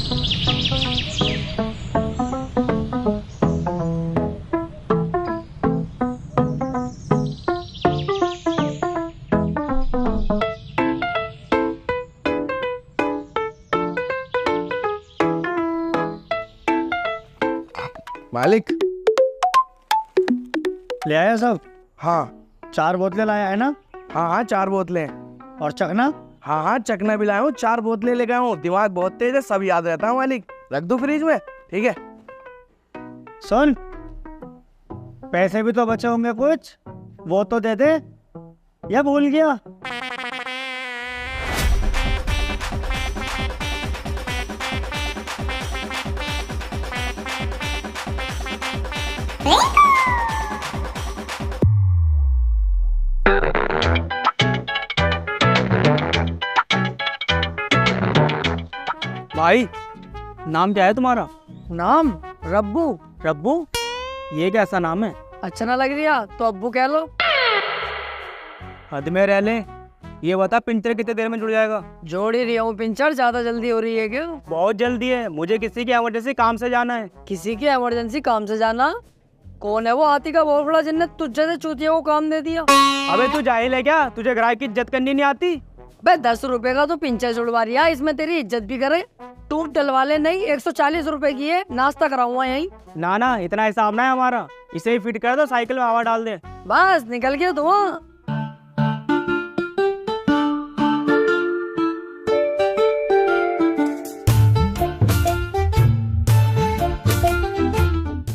मालिक ले आया सब? हाँ 4 बोतलें लाया है ना? हाँ हाँ 4 बोतलें। और चखना? हाँ हाँ चखना भी लाया हूँ, 4 बोतलें ले गया हूँ। दिमाग बहुत तेज है, सब याद रहता हूँ मालिक। रख दो फ्रिज में, ठीक है। सुन, पैसे भी तो बचे होंगे कुछ, वो तो दे दे, या भूल गया? भाई नाम क्या है तुम्हारा? नाम रब्बू। रब्बू? ये कैसा नाम है? अच्छा ना लग रहा तो अब्बू कह लो। हद में रह ले। ये बता पिंचर कितने देर में जुड़ जाएगा? जोड़ ही रहा हूँ पिंचर, ज्यादा जल्दी हो रही है क्या? बहुत जल्दी है, मुझे किसी की इमरजेंसी काम से जाना है। किसी की इमरजेंसी काम से जाना? कौन है वो हाथी का बहुत बड़ा जिन्नत तुझे से चूतिया को काम दे दिया? अबे तू जाहिल है क्या? तुझे ग्राहक की इज्जत करनी नहीं आती? बे 10 रुपए का तो पिंचर जुड़वा रिया, इसमें तेरी इज्जत भी करे। तू डलवा ले, नहीं 140 रुपए की है, नाश्ता कराऊंगा यहीं। ना ना, इतना हिसाब ना है हमारा। इसे ही फिट कर दो, साइकिल में हवा डाल दे। बस निकल गया धुआं।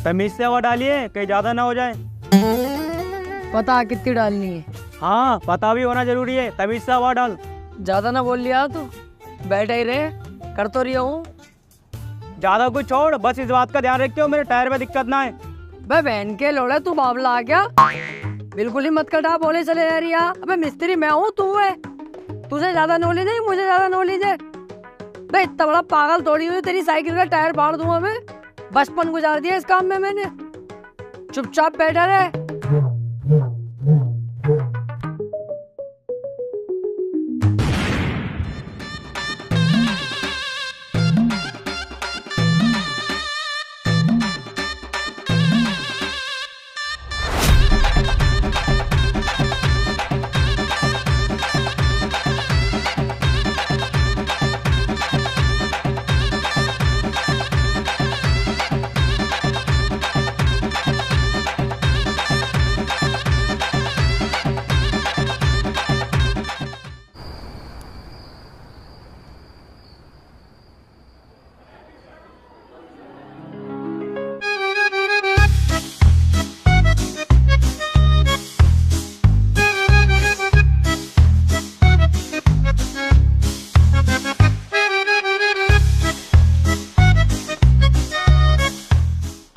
तमीज से हवा डालिए, कहीं ज्यादा ना हो जाए। पता कितनी डालनी है? हाँ पता भी होना जरूरी है, तमीज से हवा डाल। ज्यादा ना बोल लिया तू, बैठा ही रहे, कर तो रही हूँ। ज्यादा कुछ छोड़, बस इस बात का ध्यान रखियो मेरे टायर में दिक्कत ना आए। बे बहन के लोड़े, तू बाबला आ गया? बिल्कुल ही मत कटा, बोले चले जा रिया। अबे मिस्त्री मैं हूँ, तू है। तुझे ज्यादा नॉलेज है, मुझे ज्यादा नॉलेज है। बे इतना बड़ा पागल थोड़ी हुई, तेरी साइकिल का टायर फाड़ दूंगा मैं। बचपन गुजार दिया इस काम में मैंने। चुपचाप बैठा रहे।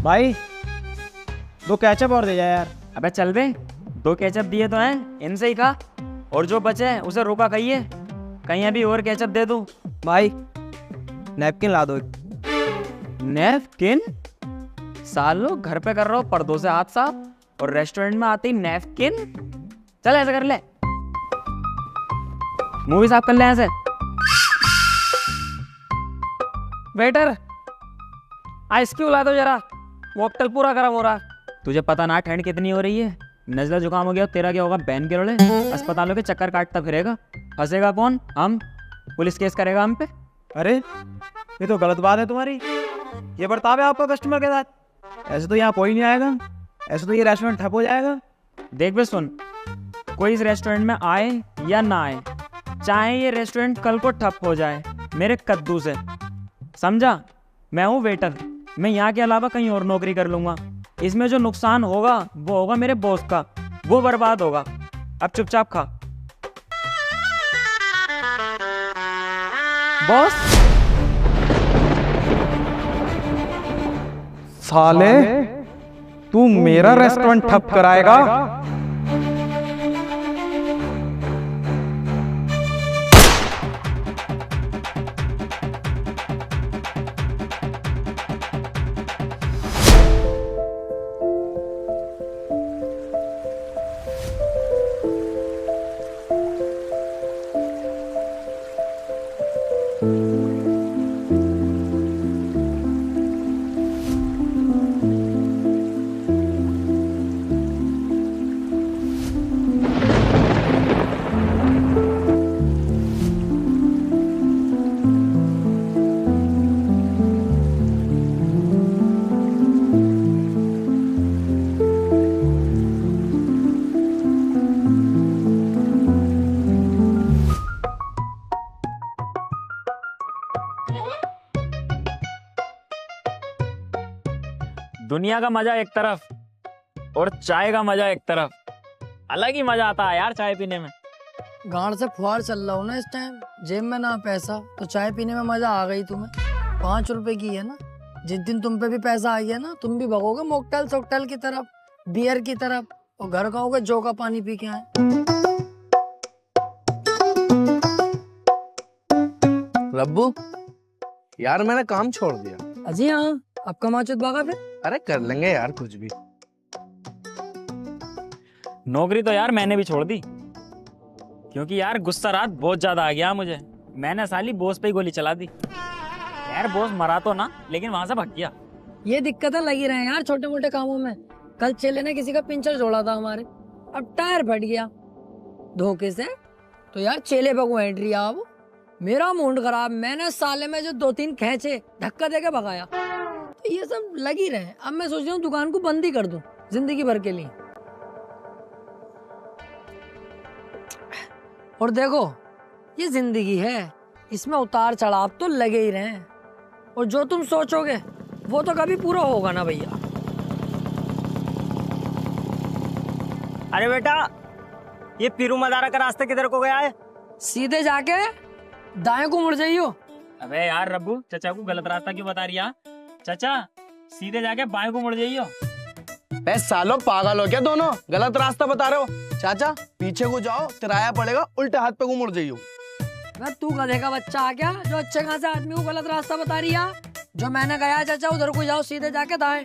भाई 2 केचप और दे जा यार। अबे चल बे, 2 केचप दिए तो हैं, इनसे ही खा। और जो बचे उसे रोका कहिए, कहीं अभी और केचप दे दूं। भाई नैपकिन ला दो एक। नैपकिन? सालो घर पे कर रहा हूँ पर्दों से हाथ साफ, और रेस्टोरेंट में आते ही नैपकिन? चल ऐसा कर ले, मुंह भी साफ कर ले ऐसे। वेटर आइस क्यूब ला दो जरा, कॉकटेल पूरा गर्म हो रहा। तुझे पता ना ठंड कितनी हो रही है, नजला जुकाम हो गया, तेरा क्या होगा? बैन के रोले अस्पतालों के चक्कर काटता फिरेगा। फंसेगा कौन? हम। पुलिस केस करेगा हम पे। अरे ये तो गलत बात है तुम्हारी। ये बर्ताव है आपका कस्टमर के साथ? ऐसे तो यहाँ कोई नहीं आएगा, ऐसे तो ये रेस्टोरेंट ठप हो जाएगा। देख बे सुन, कोई इस रेस्टोरेंट में आए या ना आए, चाहे ये रेस्टोरेंट कल को ठप हो जाए मेरे कद्दू से, समझा? मैं हूँ वेटर, मैं यहाँ के अलावा कहीं और नौकरी कर लूंगा। इसमें जो नुकसान होगा वो होगा मेरे बॉस का, वो बर्बाद होगा। अब चुपचाप खा। बॉस साले तू मेरा रेस्टोरेंट ठप कराएगा? दुनिया का मजा एक तरफ और चाय का मजा एक तरफ। अलग ही मजा आता है यार चाय पीने में। गांड से फुहार चल रहा हूँ ना इस टाइम, जेब में ना पैसा, तो चाय पीने में मजा आ गई तुम्हें। 5 रुपए की है ना, जिस दिन तुम पे भी पैसा आ गया ना, तुम भी भगोगे मोकटेल सोकटेल की तरफ, बियर की तरफ, और घर कहोगे जो का पानी पी के आए। रब्बू यार मैंने काम छोड़ दिया। अजी हाँ, आपका माचुत भागा फिर। अरे कर लेंगे यार कुछ भी। नौकरी तो यार मैंने भी छोड़ दी, क्योंकि यार गुस्सा रात बहुत ज्यादा आ गया मुझे। मैंने साली बॉस पे ही गोली चला दी। यार बॉस मरा तो ना, लेकिन वहां से भाग गया। ये दिक्कतें लगी रहे यार छोटे मोटे कामों में। कल चेले ने किसी का पिंचर जोड़ा था हमारे, अब टायर फट गया धोखे से, तो यार चेले पे को एंट्री अब मेरा मूड खराब। मैंने साले में जो 2-3 खींचे धक्का देके भगाया। तो ये सब लगी रहे। अब मैं सोच रहा हूँ दुकान को बंद ही कर दूं जिंदगी भर के लिए। और देखो ये जिंदगी है, इसमें उतार चढ़ाव तो लगे ही रहे, और जो तुम सोचोगे वो तो कभी पूरा होगा ना भैया। अरे बेटा, ये पीरू मदारा का रास्ता किधर को गया है? सीधे जाके दाएं को मुड़ जाइयो। अबे यार रब्बू, चाचा को गलत रास्ता क्यों बता रही है? चाचा सीधे जाके बाएं को मुड़ जाइयो। बे सालो पागल हो क्या दोनों, गलत रास्ता बता रहे हो। चाचा पीछे को जाओ, किराया पड़ेगा, उल्टे हाथ पे को मुड़ जाइयो। तू गधे का बच्चा आ गया जो अच्छे खासे आदमी को गलत रास्ता बता रही है। जो मैंने कहा चाचा उधर को जाओ, सीधे जाके दाएं।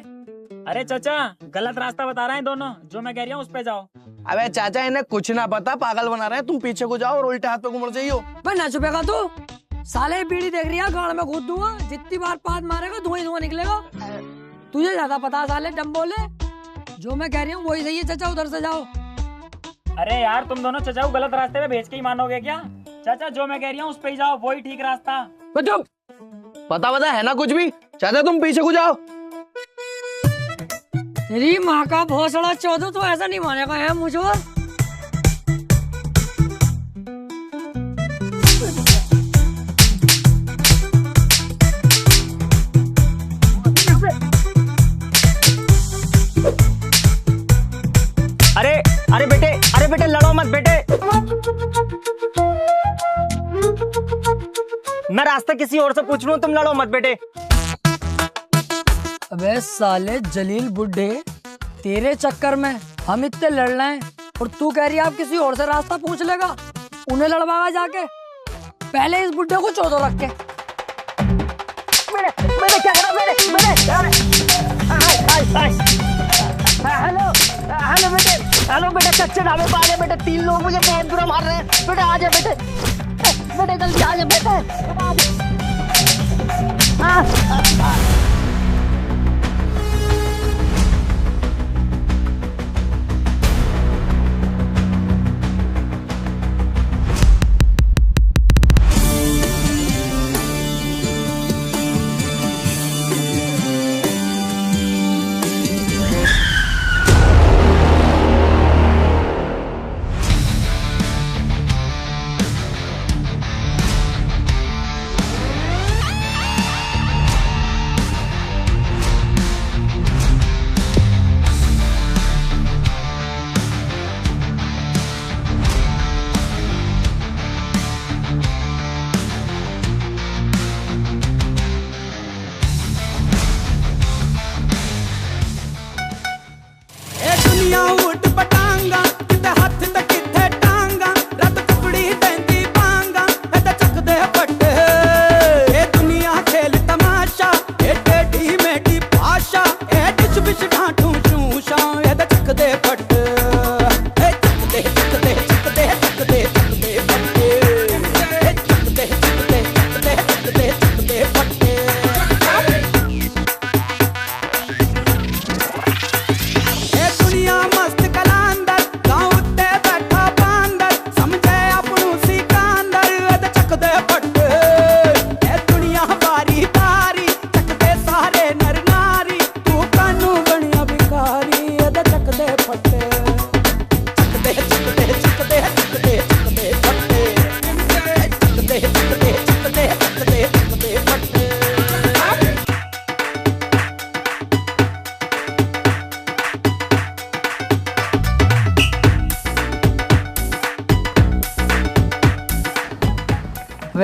अरे चाचा गलत रास्ता बता रहे हैं दोनों, जो मैं कह रही हूँ उस पे जाओ। अबे चाचा इन्हें कुछ ना पता, पागल बना रहे हैं। तुम पीछे को जाओ और उल्टे हाथ पे को मुड़ जाइयो। भाई ना छुपेगा तू, साले बीड़ी देख रही है, गाड़ में घुस दूंगा। जितनी बार पाद मारेगा धुआं ही धुआं निकलेगा। तुझे ज्यादा पता साले, डम बोले। जो मैं कह रही हूँ वही सही है चाचा, उधर से जाओ। अरे यार तुम दोनों चाचा को गलत रास्ते पे भेज के ही मानोगे क्या? चाचा जो मैं कह रही हूँ उस पे ही जाओ, वही ठीक रास्ता। चुप, पता है ना कुछ भी। चाचा तुम पीछे को जाओ। तेरी माँ का भोसड़ा चौधो, तो ऐसा नहीं मानेगा है मुझे। अरे बेटे लड़ो मत बेटे, मैं रास्ता किसी और से पूछ लूं, तुम लड़ो मत बेटे। अबे साले जलील बुड्ढे, तेरे चक्कर में हम इतने लड़ रहे हैं और तू कह रही है आप किसी और से रास्ता पूछ लेगा। उन्हें लड़वागा जाके, पहले इस बुड्ढे को चौधो रख के। मैंने क्या करा? हेलो बेटे, कच्चे ढाबे पे आ गए बेटे। 3 लोग मुझे बहुत बुरा मार रहे हैं बेटे। आ जा बेटे जल्दी आ जा बेटे।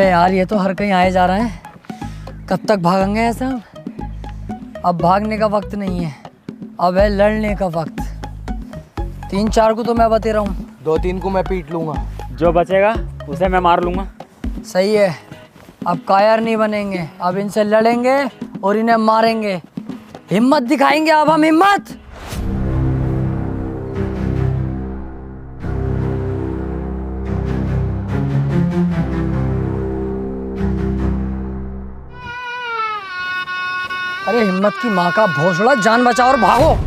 यार ये तो हर कहीं आए जा रहे हैं, कब तक भागेंगे ऐसे हम? अब भागने का वक्त नहीं है, अब है लड़ने का वक्त। 3-4 को तो मैं बते रहा हूँ, 2-3 को मैं पीट लूंगा। जो बचेगा उसे मैं मार लूंगा। सही है। अब कायर नहीं बनेंगे, अब इनसे लड़ेंगे और इन्हें मारेंगे। हिम्मत दिखाएंगे अब हम, हिम्मत। अरे हिम्मत की माँ का भोसड़ा, जान बचाओ और भागो।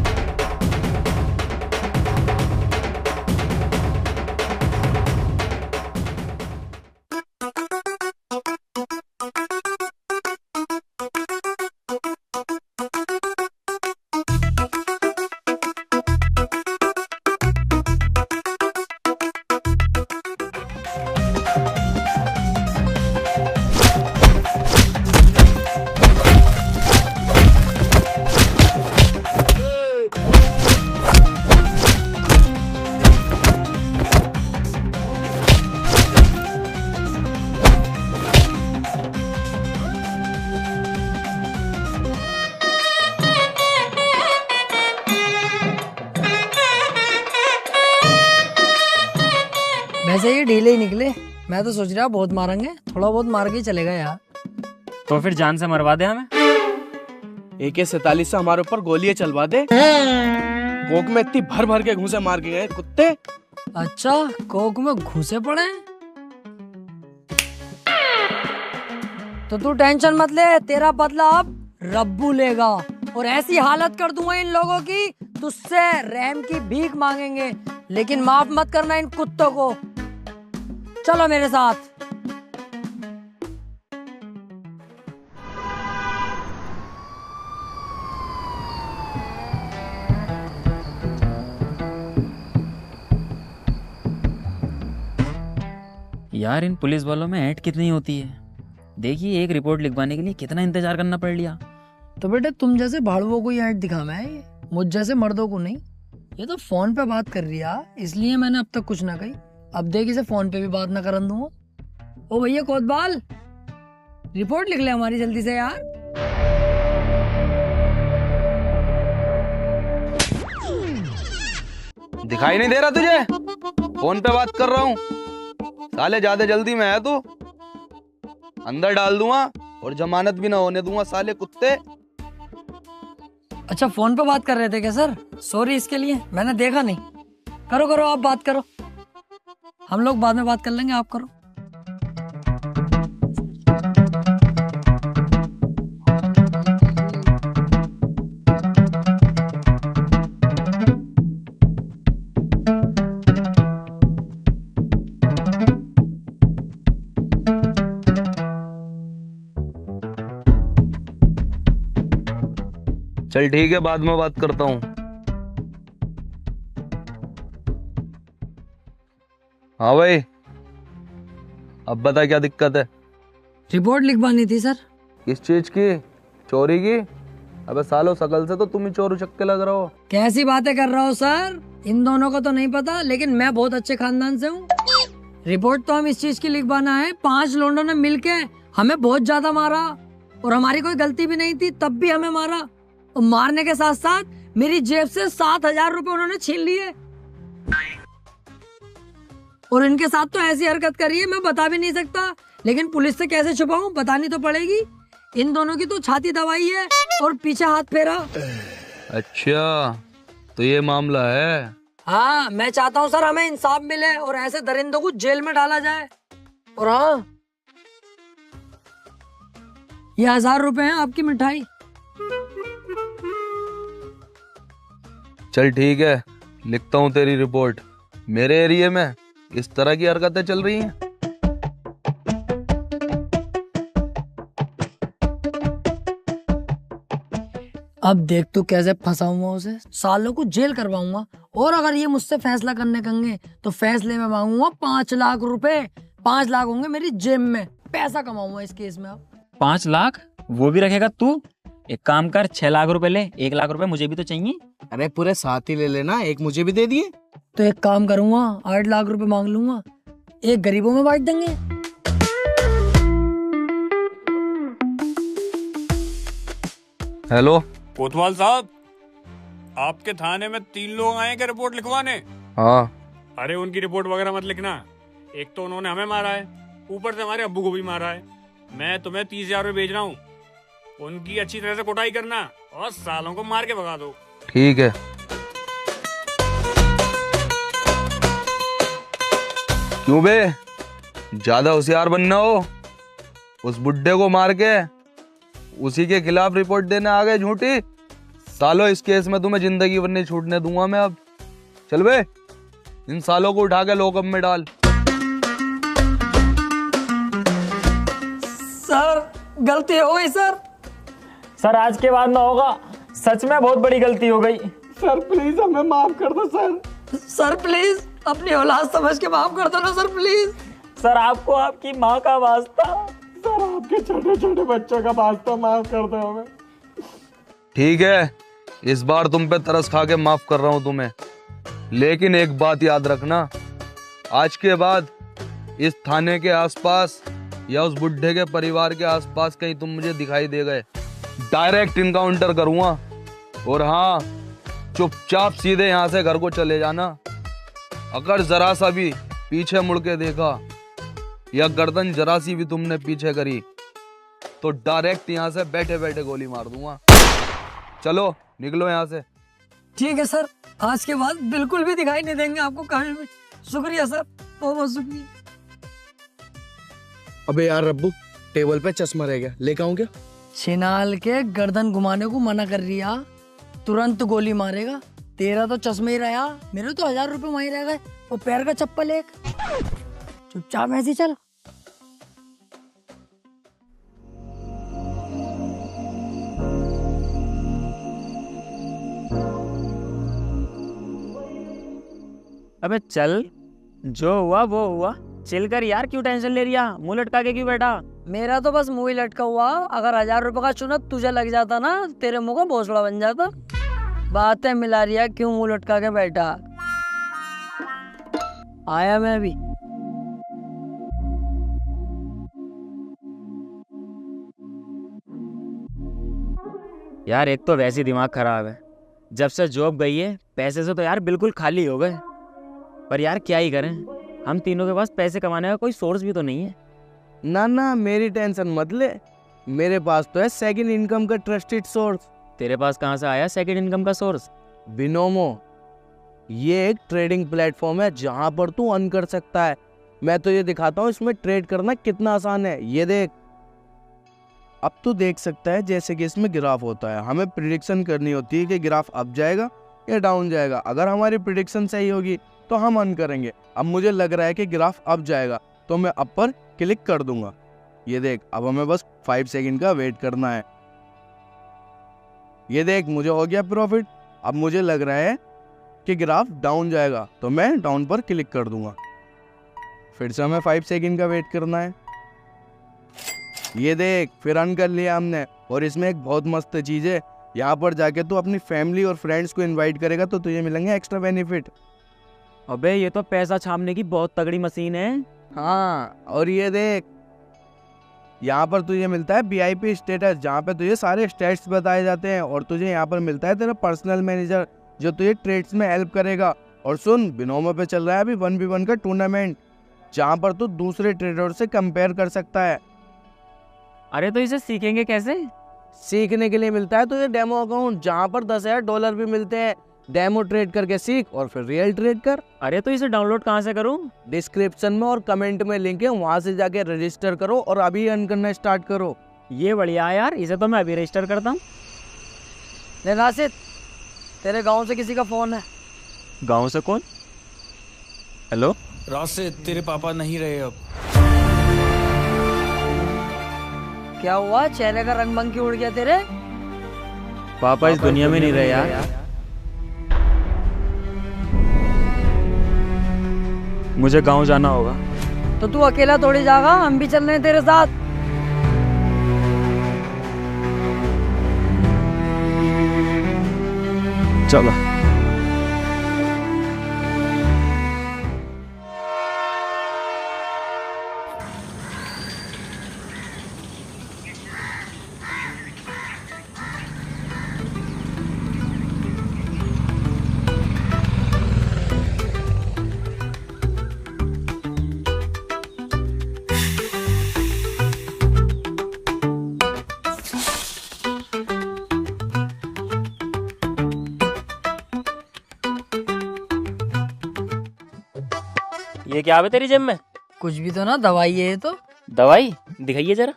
वैसे ये ढीले ही निकले, मैं तो सोच रहा बहुत मारेंगे, थोड़ा बहुत मार के ही चलेगा यार। तो फिर जान से मरवा दे हमें। AK-47 से हमारे ऊपर गोलियां चलवा दे। कोक में इतनी भर भर के घूंसे मार के गए कुत्ते। अच्छा, कोक में घुसे पड़े? तो तू टेंशन मत ले, तेरा बदला अब रब्बू लेगा। और ऐसी हालत कर दूंगा इन लोगों की, तुझसे रहम की भीख मांगेंगे, लेकिन माफ मत करना इन कुत्तों को। चलो मेरे साथ। यार इन पुलिस वालों में ऐड कितनी होती है। देखिए एक रिपोर्ट लिखवाने के लिए कितना इंतजार करना पड़ लिया। तो बेटे तुम जैसे भाड़ुओं को ही ऐड दिखाना है, ये मुझ जैसे मर्दों को नहीं। ये तो फोन पे बात कर रही है, इसलिए मैंने अब तक कुछ ना कही। अब देख इसे फोन पे भी बात ना करन दूंगा। ओ भैया कोतवाल, रिपोर्ट लिख ले हमारी जल्दी से यार। दिखाई नहीं दे रहा तुझे? फोन पे बात कर रहा हूँ। साले ज्यादा जल्दी में है तू, अंदर डाल दूंगा और जमानत भी ना होने दूंगा साले कुत्ते। अच्छा फोन पे बात कर रहे थे क्या सर? सॉरी इसके लिए, मैंने देखा नहीं। करो करो आप बात करो, हम लोग बाद में बात कर लेंगे, आप करो। चल ठीक है, बाद में बात करता हूँ। हाँ भाई, अब बता क्या दिक्कत है? रिपोर्ट लिखवानी थी सर। किस चीज की? चोरी की? अबे सालो शकल से तो तुम ही चोर उचक्के लग रहे हो। कैसी बातें कर रहा हो सर? इन दोनों को तो नहीं पता, लेकिन मैं बहुत अच्छे खानदान से हूँ। रिपोर्ट तो हम इस चीज की लिखवाना है, 5 लोगों ने मिलके हमें बहुत ज्यादा मारा और हमारी कोई गलती भी नहीं थी, तब भी हमें मारा। और मारने के साथ साथ मेरी जेब से 7,000 रुपए उन्होंने छीन लिए। और इनके साथ तो ऐसी हरकत करी है, मैं बता भी नहीं सकता, लेकिन पुलिस से कैसे छुपाऊं, बतानी तो पड़ेगी। इन दोनों की तो छाती दबाई है और पीछे हाथ फेरा। अच्छा तो ये मामला है? हाँ, मैं चाहता हूँ सर हमें इंसाफ मिले और ऐसे दरिंदों को जेल में डाला जाए। और हाँ, ये 1,000 रुपए हैं आपकी मिठाई। चल ठीक है, लिखता हूँ तेरी रिपोर्ट। मेरे एरिया में इस तरह की हरकतें चल रही हैं। अब देख तू कैसे फंसाऊंगा उसे, सालों को जेल करवाऊंगा। और अगर ये मुझसे फैसला करने कहेंगे तो फैसले में मांगूंगा 5 लाख रुपए। 5 लाख होंगे मेरी जेब में, पैसा कमाऊंगा इस केस में। अब 5 लाख वो भी रखेगा तू? एक काम कर, 6 लाख रुपए ले, 1 लाख रुपए मुझे भी तो चाहिए। अरे पूरे 7 ही ले लेना, एक मुझे भी दे दिए। तो एक काम करूंगा, 8 लाख रुपए मांग लूंगा, एक गरीबों में बांट देंगे। हेलो। कोतवाल साहब, आपके थाने में 3 लोग आए क्या रिपोर्ट लिखवाने? हाँ। अरे उनकी रिपोर्ट वगैरह मत लिखना। एक तो उन्होंने हमें मारा है, ऊपर से हमारे अब्बू को भी मारा है। मैं तुम्हें 30,000 रुपये भेज रहा हूँ, उनकी अच्छी तरह से कुटाई करना और सालों को मार के भगा दो। ठीक है। क्यों बे, ज्यादा होशियार बनना हो? उस बुड्ढे को मार के उसी के खिलाफ रिपोर्ट देने आ गए झूठी? सालों इस केस में तुम्हें जिंदगी भर नहीं छूटने दूंगा मैं अब। चल बे, इन सालों को उठा के लॉकअप में डाल। सर गलती हो गई सर। सर आज के बाद ना होगा, सच में बहुत बड़ी गलती हो गई। सर प्लीज हमें माफ कर दो सर। सर प्लीज अपनी औलाद समझ के माफ कर दो ना सर प्लीज। सर आपको आपकी माँ का वास्ता। सर आपके छोटे छोटे बच्चों का वास्ता माफ कर दो हमें। ठीक है, इस बार तुम पे तरस खा के माफ कर रहा हूं तुम्हें, लेकिन एक बात याद रखना, आज के बाद इस थाने के आसपास या उस बुड्ढे के परिवार के आसपास कहीं तुम मुझे दिखाई दे गए, डायरेक्ट इनकाउंटर करूंगा। और हाँ, चुपचाप सीधे यहाँ से घर को चले जाना। अगर जरा सा भी पीछे मुड़ के देखा या गर्दन जरा सी भी तुमने पीछे करी तो डायरेक्ट यहाँ से बैठे बैठे गोली मार दूंगा। चलो निकलो यहाँ से। ठीक है सर, आज के बाद बिल्कुल भी दिखाई नहीं देंगे आपको कहीं भी। शुक्रिया सर, बहुत बहुत शुक्रिया। अबे यार रब्बू, टेबल पे चश्मा रह गया, लेके आऊं क्या? छिनाल के गर्दन घुमाने को मना कर रिया, तुरंत गोली मारेगा। तेरा तो चश्मे ही रहा, मेरे तो 1000 रुपए वहीं रह गए। वो पैर का चप्पल एक, चुपचाप ऐसे ही चल। अबे चल, जो हुआ वो हुआ, चिल कर यार। क्यों टेंशन ले रिया, मुंह लटका के क्यों बैठा? मेरा तो बस मुंह ही लटका हुआ। अगर 1000 रुपए का चुनत तुझे लग जाता ना, तेरे मुंह का भोसड़ा बन जाता। बातें मिला रिया, क्यों मुंह लटका के बैठा? आया मैं अभी। यार एक तो वैसे ही दिमाग खराब है, जब से जॉब गई है पैसे से तो यार बिल्कुल खाली हो गए। पर यार क्या ही करें, हम तीनों के पास पैसे कमाने का कोई सोर्स भी तो नहीं है। ना ना मेरी टेंशन मत ले, मेरे पास तो है सेकंड इनकम का ट्रस्टेड सोर्स। तेरे पास कहाँ से आया सेकंड इनकम का सोर्स? बिनोमो, ये एक ट्रेडिंग प्लेटफॉर्म है जहां पर तू अर्न कर सकता है। मैं तो ये दिखाता हूँ इसमें ट्रेड करना कितना आसान है। ये देख, अब तू देख सकता है जैसे कि इसमें ग्राफ होता है। हमें प्रिडिक्शन करनी होती है कि ग्राफ अप जाएगा या डाउन जाएगा। अगर हमारी प्रिडिक्शन सही होगी तो हम अर्न करेंगे। अब मुझे लग रहा है कि ग्राफ अप जाएगा तो मैं अप पर क्लिक कर दूंगा। ये देख, अब हमें बस 5 सेकंड का वेट करना है। ये देख, मुझे हो गया प्रॉफिट। अब मुझे लग रहा है कि ग्राफ डाउन जाएगा तो मैं डाउन पर क्लिक कर दूंगा। फिर से हमें 5 सेकंड का वेट करना है। ये देख, फिर अर्न कर लिया हमने। और इसमें एक बहुत मस्त चीज़ है, यहाँ पर जाके तू अपनी फैमिली और फ्रेंड्स को इनवाइट करेगा तो तुझे मिलेंगे एक्स्ट्रा बेनिफिट। अबे ये तो पैसा छापने की बहुत तगड़ी मशीन है। हाँ, और ये देख, यहाँ पर तुझे मिलता है VIP स्टेटस, जहाँ पे तुझे सारे स्टेट्स बताए जाते हैं। और तुझे यहाँ पर मिलता है तेरा पर्सनल मैनेजर जो तुझे ट्रेड्स में हेल्प करेगा। और सुन, बिनोमो पे चल रहा है अभी 1v1 का टूर्नामेंट, जहाँ पर तू दूसरे ट्रेडर से कंपेयर कर सकता है। अरे तो इसे सीखेंगे कैसे? सीखने के लिए मिलता है तुझे डेमो अकाउंट, जहाँ पर $10,000 भी मिलते हैं। डेमो ट्रेड करके सीख और फिर रियल ट्रेड कर। अरे तो इसे डाउनलोड कहाँ से करूँ? डिस्क्रिप्शन में और कमेंट में लिंक है, वहाँ से जाके रजिस्टर करो और अभी अर्न करना स्टार्ट करो। ये बढ़िया है यार, इसे तो मैं अभी रजिस्टर करता हूँ। राशिद, तेरे गांव से किसी का फोन है? गाँव से कौन? हेलो राशिद, तेरे पापा नहीं रहे अब। क्या हुआ, चेहरे का रंग भंग क्यों उड़ गया तेरे? पापा इस दुनिया में नहीं रहे यार। मुझे गांव जाना होगा। तो तू अकेला थोड़ी जाएगा, हम भी चल रहे हैं तेरे साथ। चलो। ये क्या है तेरी जेब में? कुछ भी तो ना, दवाई है ये तो। दवाई दिखाइए जरा।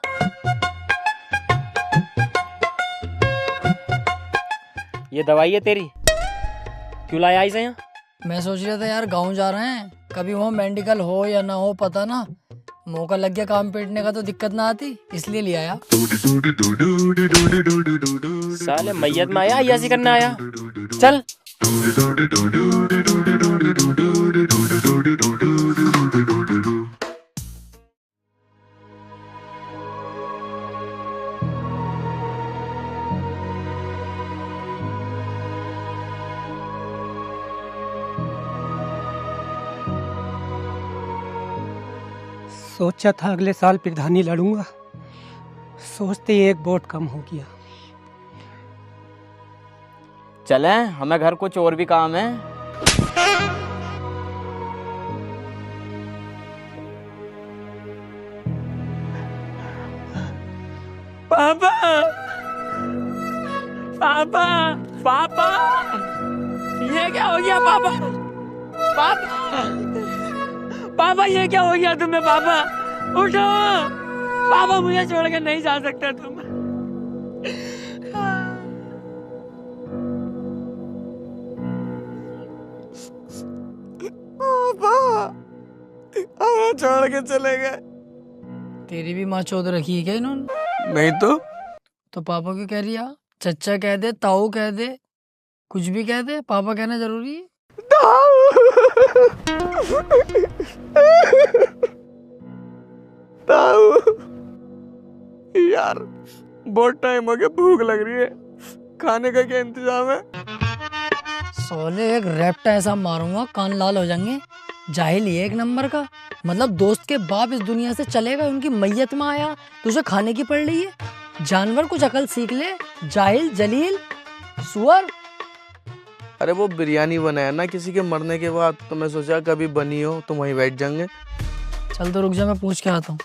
ये दवाई है तेरी? क्यों लाया इसे यहाँ? मैं सोच रहा था यार गांव जा रहे हैं, कभी वहाँ मेडिकल हो या ना हो पता ना, मौका लग गया काम पेटने का तो दिक्कत ना आती, इसलिए ले आया। साले मैयत में आया अय्यासी करने आया। चल। सोचा था अगले साल प्रधानी लड़ूंगा, सोचते ही एक वोट कम हो गया। चले, हमें घर कुछ और भी काम है। पापा, पापा, पापा, ये क्या हो गया पापा? पापा, पापा ये क्या हो गया तुम्हें? पापा उठो, पापा मुझे छोड़ के नहीं जा सकते तुम। हमें छोड़ के चले गए। तेरी भी माँ चौध रखी है क्या इन्होंने? नहीं तो पापा क्यों कह रही है? चच्चा कह दे, ताऊ कह दे, कुछ भी कह दे, पापा कहना जरूरी है? ताऊ यार, बहुत टाइम हो गया, भूख लग रही है, खाने का क्या इंतजाम है? सोले एक रैप्टा ऐसा मारूंगा कान लाल हो जाएंगे। जाहिल ही है एक नंबर का, मतलब दोस्त के बाप इस दुनिया से चलेगा, उनकी मैयत में आया, तुझे खाने की पड़ रही है। जानवर कुछ अकल सीख ले, जाहिल जलील सुअर। अरे वो बिरयानी बनाया ना किसी के मरने के बाद, तो मैं सोचा कभी बनी हो तो वहीं बैठ जाएंगे। चल तो रुक जा, मैं पूछ के आता हूँ।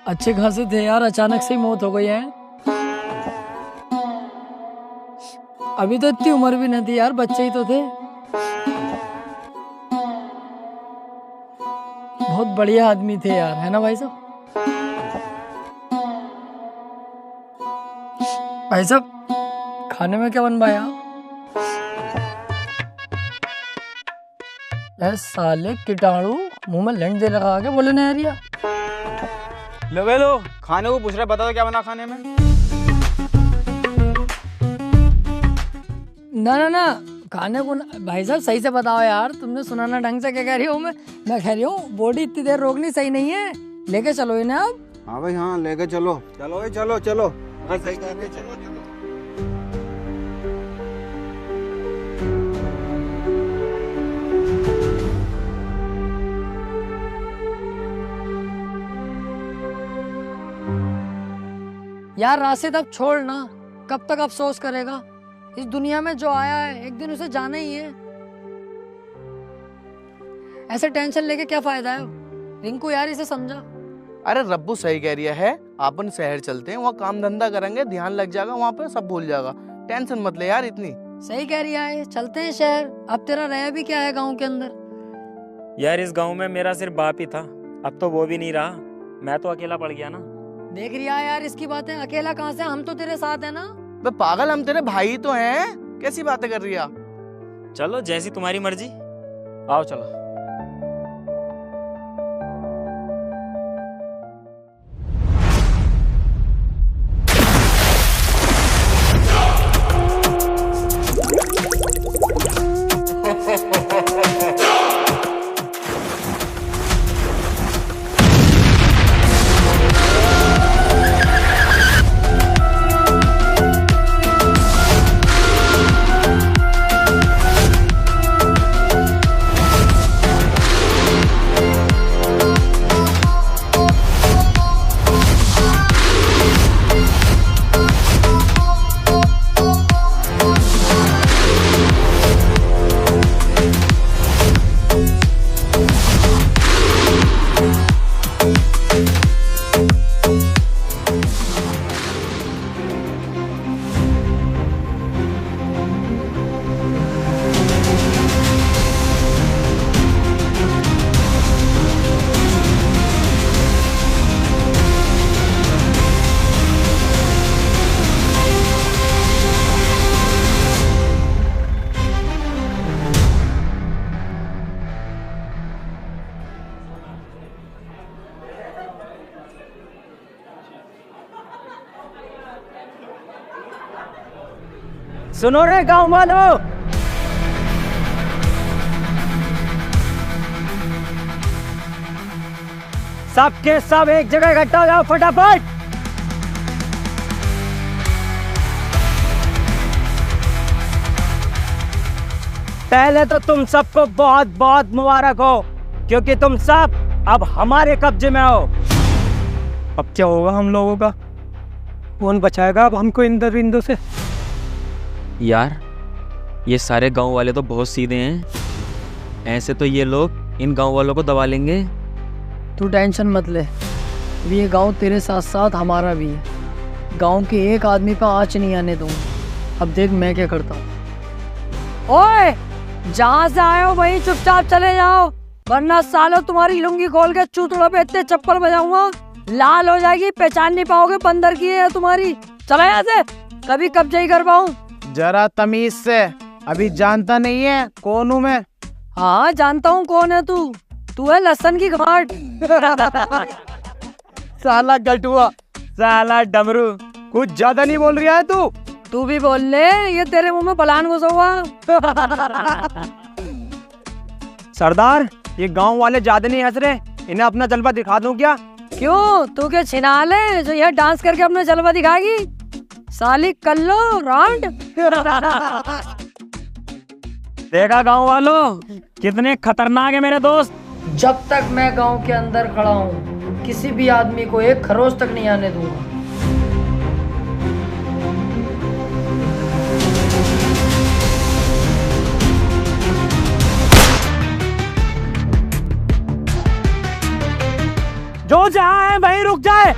अच्छे खासे थे यार, अचानक से ही मौत हो गई है। अभी तो इतनी उम्र भी नहीं थी यार, बच्चे ही तो थे। बहुत बढ़िया आदमी थे यार, है ना भाई साहब? भाई साहब खाने में क्या बनवाया? साले कीटाणु मुंह में लंड दे लगा के बोले ना यारिया। लो खाने को पूछ रहे, बता दो क्या बना खाने में? ना खाने को भाई साहब सही से बताओ यार, तुमने सुना ना ढंग से क्या कह रही हूँ मैं कह रही हूँ बॉडी इतनी देर रोकनी सही नहीं है, लेके चलो इन्हें अब। हाँ भाई हाँ, लेके चलो चलो भाई, चलो चलो, सही कह रहे, चलो चलो। यार राशिद अब छोड़ ना, कब तक अफसोस करेगा? इस दुनिया में जो आया है एक दिन उसे जाना ही है। ऐसे टेंशन लेके क्या फायदा है? रिंकू यार इसे समझा। अरे रब्बू सही कह रही है, अपन शहर चलते हैं, वहाँ काम धंधा करेंगे, ध्यान लग जाएगा, वहाँ पे सब भूल जाएगा। टेंशन मत ले यार इतनी। सही कह रही है, चलते हैं शहर। अब तेरा रह भी क्या है गाँव के अंदर? यार इस गांव में मेरा सिर्फ बाप ही था, अब तो वो भी नहीं रहा, मैं तो अकेला पड़ गया ना। देख रही है यार इसकी बातें, अकेला कहाँ से, हम तो तेरे साथ है ना। बे पागल, हम तेरे भाई तो हैं, कैसी बातें कर रही है? चलो जैसी तुम्हारी मर्जी, आओ चलो। सुनो रे गांव वालों, सबके सब एक जगह इकट्ठा हो जाओ फटाफट। पहले तो तुम सबको बहुत बहुत मुबारक हो, क्योंकि तुम सब अब हमारे कब्जे में हो। अब क्या होगा हम लोगों का? कौन बचाएगा अब हमको इन दरिंदों से? यार ये सारे गांव वाले तो बहुत सीधे हैं, ऐसे तो ये लोग इन गांव वालों को दबा लेंगे। तू टेंशन मत ले, अभी ये गांव तेरे साथ साथ हमारा भी है। गांव के एक आदमी पे आँच नहीं आने दूंगा। अब देख मैं क्या करता हूँ। ओए, जहाँ से आए हो वहीं चुपचाप चले जाओ, वरना सालो तुम्हारी लुंगी खोल के चूतड़ों पे इतने चप्पल बजाऊंगा, लाल हो जाएगी, पहचान नहीं पाओगे बंदर की है तुम्हारी। चला यहाँ से, कभी कब्जे ही कर पाऊँ। जरा तमीज से, अभी जानता नहीं है कौन हूँ मैं? हाँ जानता हूँ कौन है तू। तू है लहसन की गांठ। साला गलटुआ, साला डमरू, कुछ ज्यादा नहीं बोल रहा है तू? तू भी बोल ले, ये तेरे मुंह में बलान घुसा हुआ। सरदार, ये गांव वाले ज्यादा नहीं हंस रहे, इन्हें अपना जलवा दिखा दूं क्या? क्यों, तू क्या छिनाल है जो यह डांस करके अपना जलवा दिखाएगी? साली कल्लो रांड। देखा गांव वालों, कितने खतरनाक है मेरे दोस्त। जब तक मैं गांव के अंदर खड़ा हूँ, किसी भी आदमी को एक खरोच तक नहीं आने दूंगा। जो जहां है वहीं रुक जाए।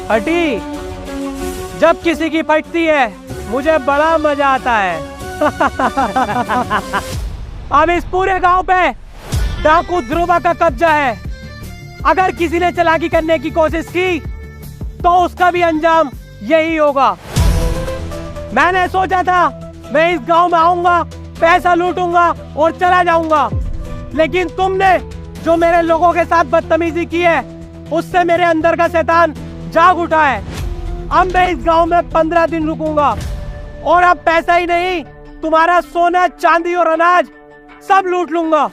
हटी, जब किसी की फटती है मुझे बड़ा मजा आता है। अब इस पूरे गांव पे डाकू ध्रुवा का कब्जा है। अगर किसी ने चालाकी करने की कोशिश की तो उसका भी अंजाम यही होगा। मैंने सोचा था मैं इस गांव में आऊंगा, पैसा लूटूंगा और चला जाऊंगा, लेकिन तुमने जो मेरे लोगों के साथ बदतमीजी की है उससे मेरे अंदर का शैतान जाग उठा है। अब मैं इस गांव में 15 दिन रुकूंगा और अब पैसा ही नहीं, तुम्हारा सोना चांदी और अनाज सब लूट लूंगा।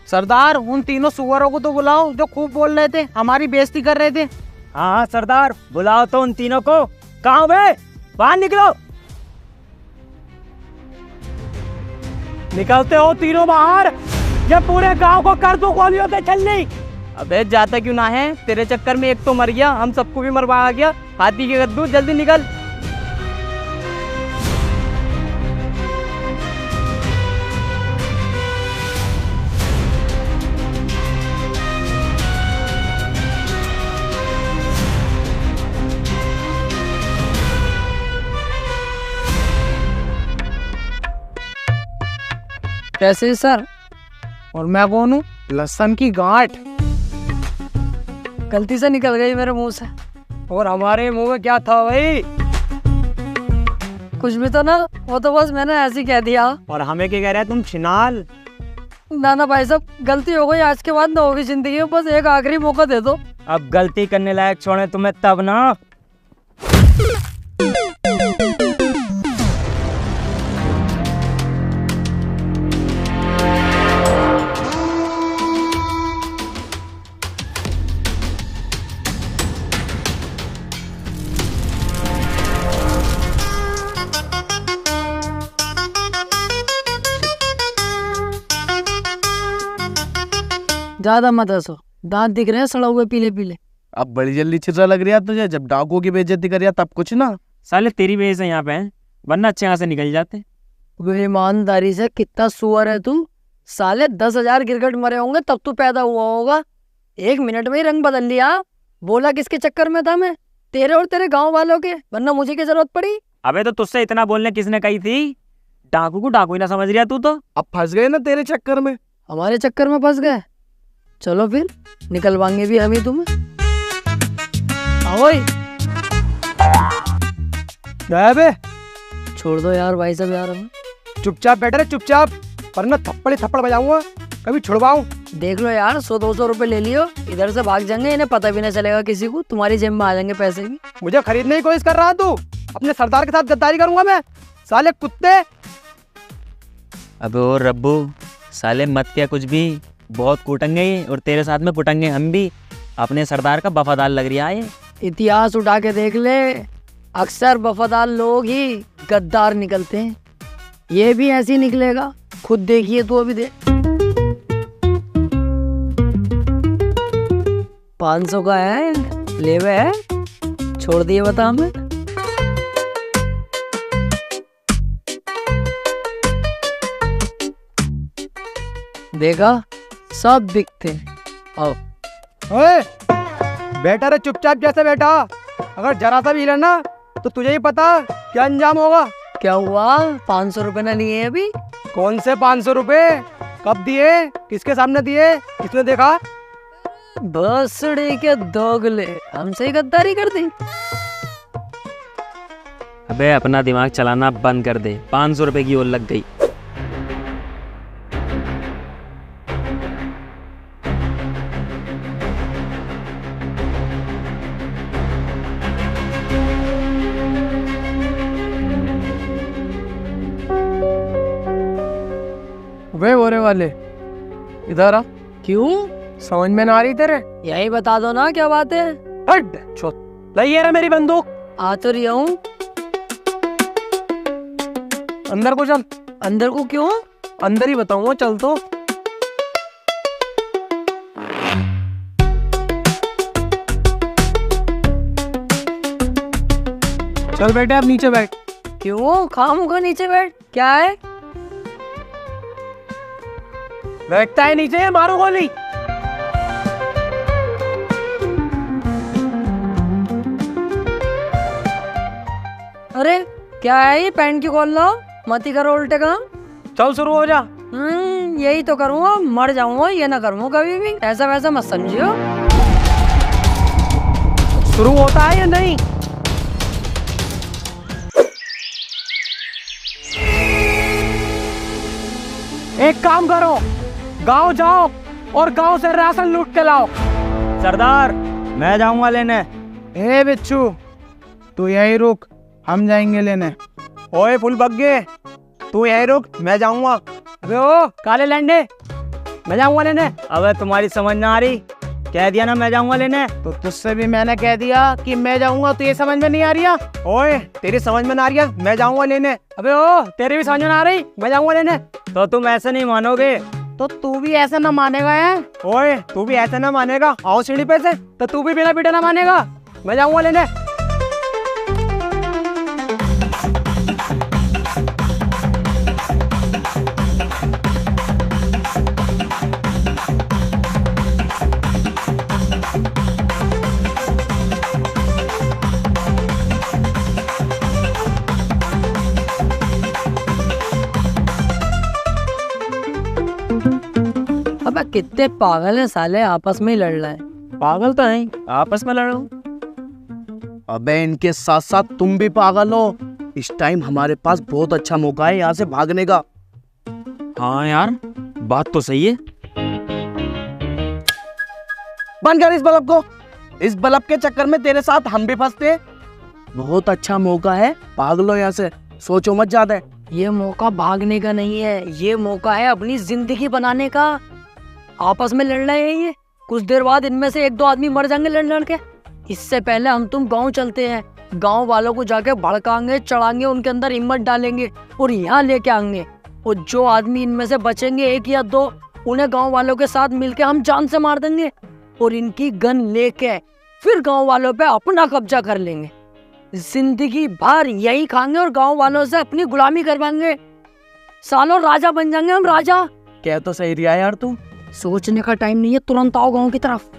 सरदार, उन तीनों सुअरों को तो बुलाओ जो खूब बोल रहे थे, हमारी बेइज्जती कर रहे थे। हाँ सरदार, बुलाओ तो उन तीनों को। कहाँ बे, बाहर निकलो। निकलते हो तीनों बाहर, ये पूरे गांव को कर दूं गोलियों से छलनी। अबे जाता क्यों ना है, तेरे चक्कर में एक तो मर गया, हम सबको भी मरवा गया। हाथी के गद्दू, जल्दी निकल। कैसे सर? और मैं कौन हूँ? लहसन की गांठ। गलती से निकल गई मेरे मुंह से। और हमारे मुंह में क्या था भाई? कुछ भी तो ना, वो तो बस मैंने ऐसे ही कह दिया। और हमें क्या कह रहा है तुम छिनाल? ना ना भाई साहब, गलती हो गई, आज के बाद ना होगी जिंदगी में, बस एक आखिरी मौका दे दो। अब गलती करने लायक छोड़े तुम्हें तब ना। ज्यादा मत हंसो, दांत दिख रहे हैं सड़ा हुए पीले पीले। अब बड़ी जल्दी चिर्रा लग रही है तुझे, जब डाकुओं की बेइज्जती करिया तब कुछ ना। साले तेरी वजह से यहाँ पे हैं, वरना अच्छे यहाँ से निकल जाते। वे ईमानदारी से कितना सुअर है तू। साले 10,000 गिरगिट मरे होंगे तब तू पैदा हुआ होगा। 1 मिनट में ही रंग बदल लिया। बोला किसके चक्कर में था मैं? तेरे और तेरे गांव वालों के, वरना मुझे क्या जरूरत पड़ी? अबे तो तुझसे इतना बोलने किसने कही थी? डाकू को डाकू ही ना समझ रहा तू तो। अब फंस गए ना तेरे चक्कर में। हमारे चक्कर में फंस गए? चलो फिर निकलवाएंगे भी हम ही तुम्हें। आओ गया बे? छोड़ दो यार भाई साहब, यार हमें चुपचाप बैठे रहे, चुपचाप, वरना थप्पड़ ही थप्पड़ बजाऊंगा। कभी छुड़वाऊं? देख लो यार, 100-200 रुपए ले लियो, इधर से भाग जाएंगे, इन्हें पता भी नहीं चलेगा किसी को, तुम्हारी जेब में आ जाएंगे पैसे भी। मुझे खरीदने की कोशिश कर रहा तू? अपने सरदार के साथ गद्दारी करूंगा मैं, साले कुत्ते। अबे ओ रब्बू, साले मत क्या कुछ भी, बहुत कूटेंगे ये और तेरे साथ में कुटेंगे हम भी। अपने सरदार का वफादार लग रहा है ये। इतिहास उठा के देख ले, अक्सर वफादार लोग ही गद्दार निकलते हैं। ये भी ऐसे ही निकलेगा, खुद देखिए तो अभी देख। 500 का है, लेवे है, छोड़ दिए बता हमें। देखा, सब बिकते हैं। आओ। ओए, बेटा रे चुपचाप जैसे बैठा, अगर जरा सा भी हिला ना तो तुझे ही पता क्या अंजाम होगा। क्या हुआ, 500 रुपए ना लिए अभी? कौन से 500 रुपए? कब दिए? किसके सामने दिए? किसने देखा? बसड़े के दोगले, हमसे ही गद्दारी कर दी। अबे अपना दिमाग चलाना बंद कर दे, 500 रुपए की ओर लग गई। वे होने वाले इधर आ। क्यों? समझ में ना आ रही तेरे? यही बता दो ना क्या बात है। हट छोट, लाइए रे मेरी बंदूक। आ तो रही हूँ। अंदर को चल। अंदर को क्यों? अंदर ही बताऊंगा, चल तो। चल बेटे, अब नीचे बैठ। क्यों? खामोखा नीचे बैठ, क्या है? बैठता है नीचे, मारो गोली। अरे क्या है ये, पैंट की खोल लो, मत ही करो उल्टे काम। चल शुरू हो जा। यही तो करूँगा, मर जाऊंगा, ये ना करूँगा कभी भी, ऐसा वैसा मत समझियो। शुरू होता है या नहीं? एक काम करो, गांव जाओ और गांव से राशन लूट के लाओ। सरदार, मैं जाऊंगा लेने। ए बिच्छू, तू यही रुक, हम जाएंगे लेने। ओए फुल बग्गे, तू यही रुक, मैं जाऊंगा। अबे ओ काले लंडे, मैं जाऊंगा लेने। अबे तुम्हारी समझ ना आ रही, कह दिया ना मैं जाऊंगा लेने। तो तुझसे भी मैंने कह दिया कि मैं जाऊंगा, तो ये समझ में नहीं आ रही है? ओए तेरी समझ में ना आ रही है, मैं जाऊंगा लेने। अबे ओ तेरी भी समझ में ना आ रही, मैं जाऊंगा लेने। तो तुम ऐसे नहीं मानोगे। तो तू भी ऐसे ना मानेगा है? ओए तू भी ऐसे ना मानेगा, आओ सीढ़ी पे से। तो तू भी बिना पीटे ना मानेगा, मैं जाऊंगा लेने। अबे कितने पागल हैं साले, आपस में ही लड़ रहे हैं। पागल तो नहीं, आपस में लड़ो। अबे इनके साथ साथ तुम भी पागल हो। इस टाइम हमारे पास बहुत अच्छा मौका है यहाँ से भागने का। हाँ यार, बात तो सही है। बंद कर इस बल्ब को। इस बल्ब के चक्कर में तेरे साथ हम भी फंसते। बहुत अच्छा मौका है, भाग लो यहाँ से, सोचो मत ज्यादा। ये मौका भागने का नहीं है, ये मौका है अपनी जिंदगी बनाने का। आपस में लड़ रहे हैं ये, कुछ देर बाद इनमें से 1-2 आदमी मर जाएंगे लड़ लड़ के। इससे पहले हम तुम गांव चलते हैं, गांव वालों को जाके भड़काएंगे, चढ़ाएंगे, उनके अंदर हिम्मत डालेंगे और यहाँ लेके आएंगे। और जो आदमी इनमें से बचेंगे 1 या 2, उन्हें गांव वालों के साथ मिलके हम जान से मार देंगे और इनकी गन लेके फिर गांव वालों पे अपना कब्जा कर लेंगे। जिंदगी भर यही खाएंगे और गांव वालों से अपनी गुलामी करवाएंगे। सालों राजा बन जाएंगे हम, राजा। क्या तो सही रिया यार तू। सोचने का टाइम नहीं है, तुरंत आओ गांव की तरफ।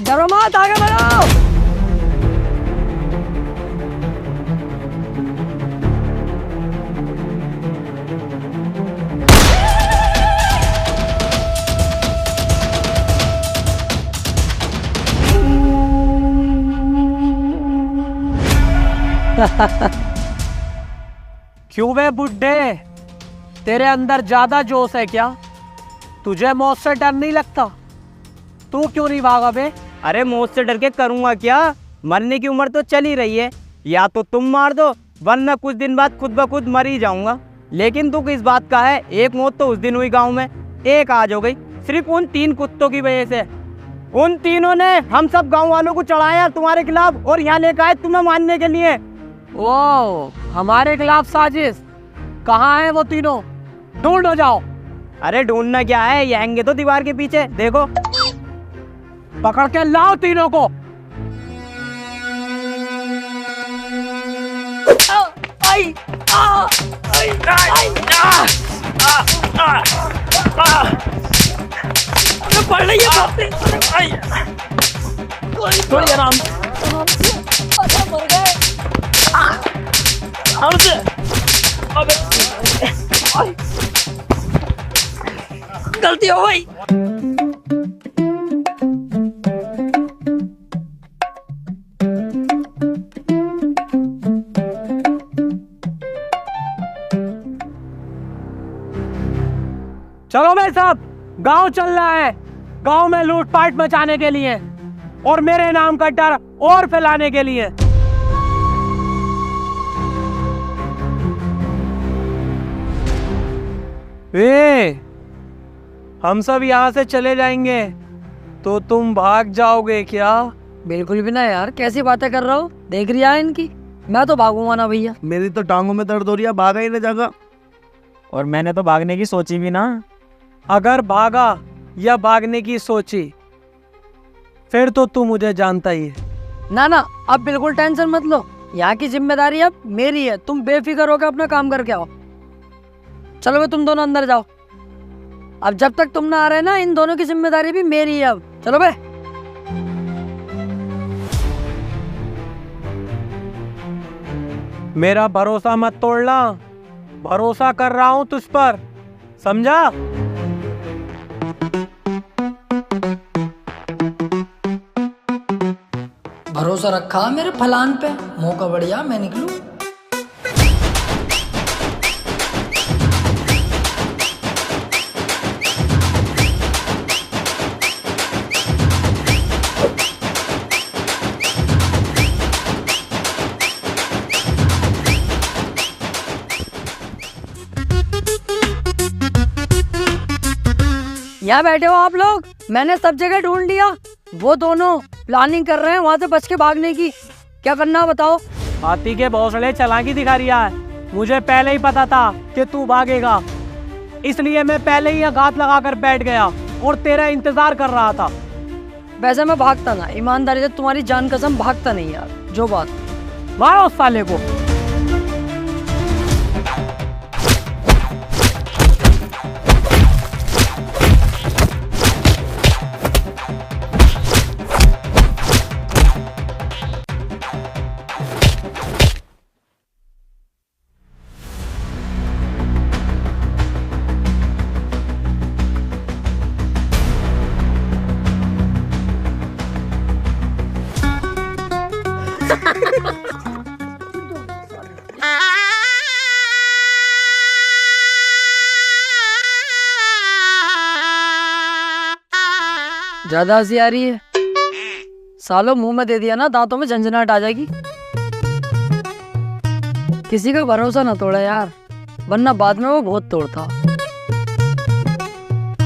डरो मत, आगे बढ़ो। क्यों बे बुड्ढे, तेरे अंदर ज्यादा जोश है क्या? तुझे मौत से डर नहीं लगता? तू क्यों नहीं भागा बे? अरे मौत से डर के करूँगा क्या? मरने की उम्र तो चल ही रही है, या तो तुम मार दो वरना कुछ दिन बाद खुद ब खुद मर ही जाऊंगा। लेकिन तू किस बात का है? एक मौत तो उस दिन हुई गांव में, एक आज हो गई, सिर्फ उन 3 कुत्तों की वजह से। उन तीनों ने हम सब गांव वालों को चढ़ाया तुम्हारे खिलाफ और यहाँ लेकर आए तुम्हें मारने के लिए। ओ, हमारे खिलाफ साजिश? कहाँ है वो तीनों? ढूंढो जाओ। अरे ढूंढना क्या है, ये हैंगे तो दीवार के पीछे, देखो। पकड़ के लाओ तीनों को। पड़ रही है, थोड़ी आराम मर गए। गलती हो गई। चलो भाई साहब, गांव चल रहा है, गांव में लूटपाट मचाने के लिए और मेरे नाम का डर और फैलाने के लिए। हम सब यहाँ से चले जाएंगे तो तुम भाग जाओगे क्या? बिल्कुल भी ना यार, कैसी बातें कर रहा हो? देख रही है इनकी, मैं तो भागूंगा ना भैया। मेरी तो टांगों में दर्द हो रही है, भागा ही नहीं जाएगा। और मैंने तो भागने की सोची भी ना। अगर भागा या भागने की सोची फिर तो तू मुझे जानता ही है। ना ना, अब बिल्कुल टेंशन मत लो, यहाँ की जिम्मेदारी अब मेरी है। तुम बेफिक्र होकर अपना काम करके आओ। चलो भाई, तुम दोनों अंदर जाओ। अब जब तक तुम ना आ रहे ना, इन दोनों की जिम्मेदारी भी मेरी है अब। चलो भाई। मेरा भरोसा मत तोड़ना, भरोसा कर रहा हूं तुझ पर, समझा? भरोसा रखा मेरे फलान पे, मौका बढ़िया मैं निकलूं। यहाँ बैठे हो आप लोग, मैंने सब जगह ढूंढ लिया। वो दोनों प्लानिंग कर रहे हैं वहां से बच के भागने की। क्या करना बताओ? हाथी के भौसले चालाकी दिखा रिया है। मुझे पहले ही पता था कि तू भागेगा, इसलिए मैं पहले ही घात लगा कर बैठ गया और तेरा इंतजार कर रहा था। वैसे मैं भागता ना, ईमानदारी से तुम्हारी जान कसम भागता नहीं यार। जो बात, मारो उस साले को। ज्यादा हंसी आ रही है? सालों मुंह में दे दिया ना, दांतों में झंझनाहट आ जाएगी। किसी का भरोसा ना तोड़ा यार, वरना बाद में वो बहुत तोड़ता।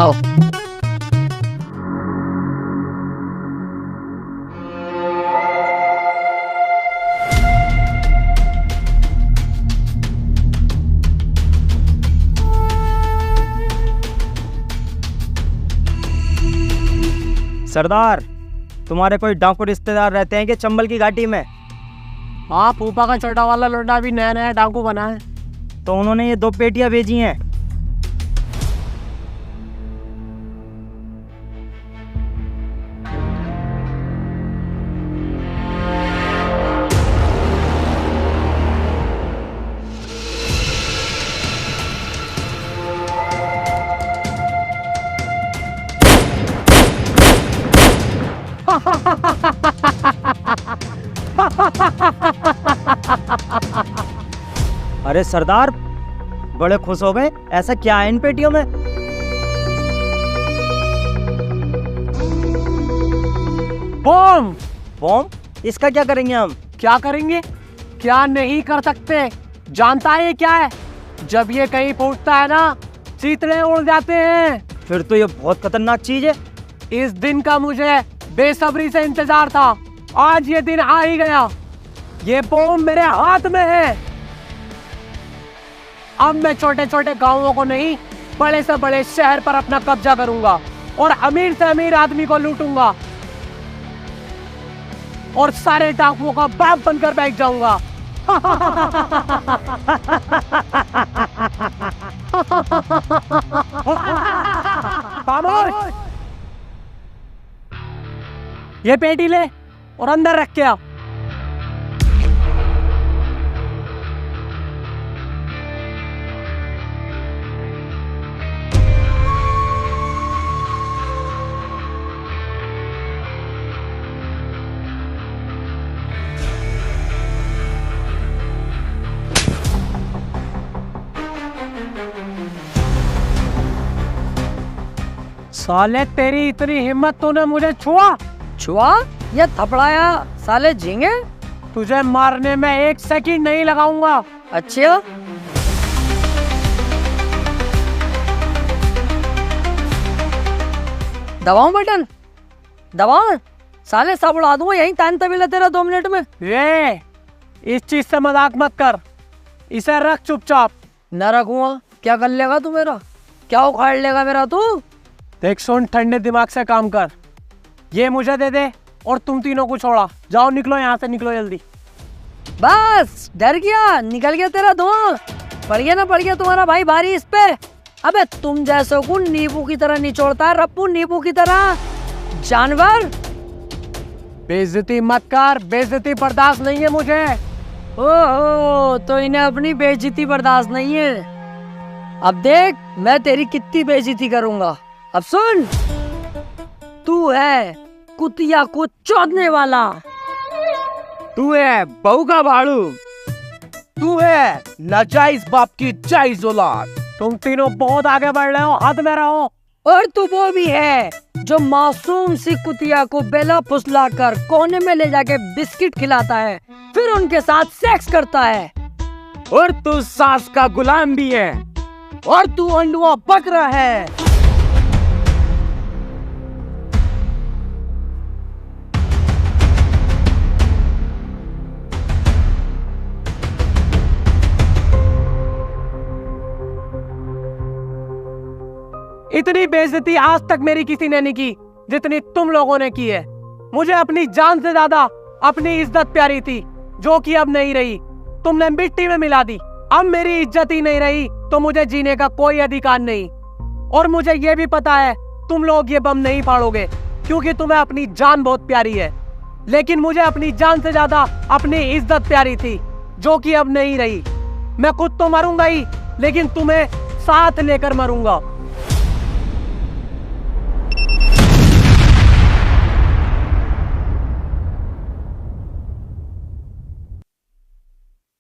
आओ। सरदार, तुम्हारे कोई डाकू रिश्तेदार रहते हैं कि चंबल की घाटी में? हाँ, फूफा का छोटा वाला लोटा भी नया नया डाकू बना है। तो उन्होंने ये 2 पेटियां भेजी हैं। अरे सरदार, बड़े खुश हो गए। ऐसा क्या है इन पेटियों में? बम। बम? इसका क्या करेंगे हम? क्या करेंगे? क्या नहीं कर सकते? जानता है ये क्या है? जब ये कहीं फूटता है ना, चीतड़े उड़ जाते हैं। फिर तो ये बहुत खतरनाक चीज है। इस दिन का मुझे बेसब्री से इंतजार था। आज ये दिन आ ही गया। ये बम मेरे हाथ में है। अब मैं छोटे छोटे गांवों को नहीं, बड़े से बड़े शहर पर अपना कब्जा करूंगा और अमीर से अमीर आदमी को लूटूंगा और सारे डाकुओं का बाप बनकर बैठ जाऊंगा। खामोश! ये पेटी ले और अंदर रख के आ। साले तेरी इतनी हिम्मत, तूने मुझे छुआ? छुआ या थपड़ाया साले झींगे? तुझे मारने में 1 सेकंड नहीं लगाऊंगा। अच्छा, दबाऊं बटन? दबाऊं? साले सब उड़ा दूंगा यहीं तान तबीला तेरा 2 मिनट में। ये इस चीज से मजाक मत कर। इसे रख चुपचाप। न रखूंगा। क्या कर लेगा तू मेरा? क्या उखाड़ लेगा मेरा तू? देख सुन, ठंडे दिमाग से काम कर। ये मुझे दे दे और तुम तीनों को छोड़ा। जाओ, निकलो यहाँ से, निकलो जल्दी। बस डर गया, निकल गया तेरा धुआं। पड़ गया ना, पड़ गया तुम्हारा भाई भारी इस पे। अबे तुम जैसों को नींबू की तरह निचोड़ता है रप्पू, नींबू की तरह। जानवर, बेइज्जती मत कर। बेइज्जती बर्दाश्त नहीं है मुझे। ओहो, तो इन्हें अपनी बेइज्जती बर्दाश्त नहीं है। अब देख मैं तेरी कितनी बेइज्जती करूंगा। अब सुन, तू है कुतिया को चोदने वाला। तू है बहू का भाड़ू। तू है नाजायज बाप की जायज औलाद। तुम तीनों बहुत आगे बढ़ रहे हो, हाथ में रहो। और तू वो भी है जो मासूम सी कुतिया को बेला फुसला कर कोने में ले जाके बिस्किट खिलाता है, फिर उनके साथ सेक्स करता है। और तू सास का गुलाम भी है। और तू अंडुआ बकरा है। इतनी बेइज्जती आज तक मेरी किसी ने नहीं की जितनी तुम लोगों ने की है। मुझे अपनी जान से ज्यादा अपनी इज्जत प्यारी थी, जो कि अब नहीं रही। तुमने मिट्टी में मिला दी। अब मेरी इज्जत ही नहीं रही तो मुझे जीने का कोई अधिकार नहीं। और मुझे ये भी पता है तुम लोग ये बम नहीं फाड़ोगे, क्योंकि तुम्हें अपनी जान बहुत प्यारी है। लेकिन मुझे अपनी जान से ज्यादा अपनी इज्जत प्यारी थी, जो कि अब नहीं रही। मैं खुद तो मरूंगा ही, लेकिन तुम्हें साथ लेकर मरूंगा।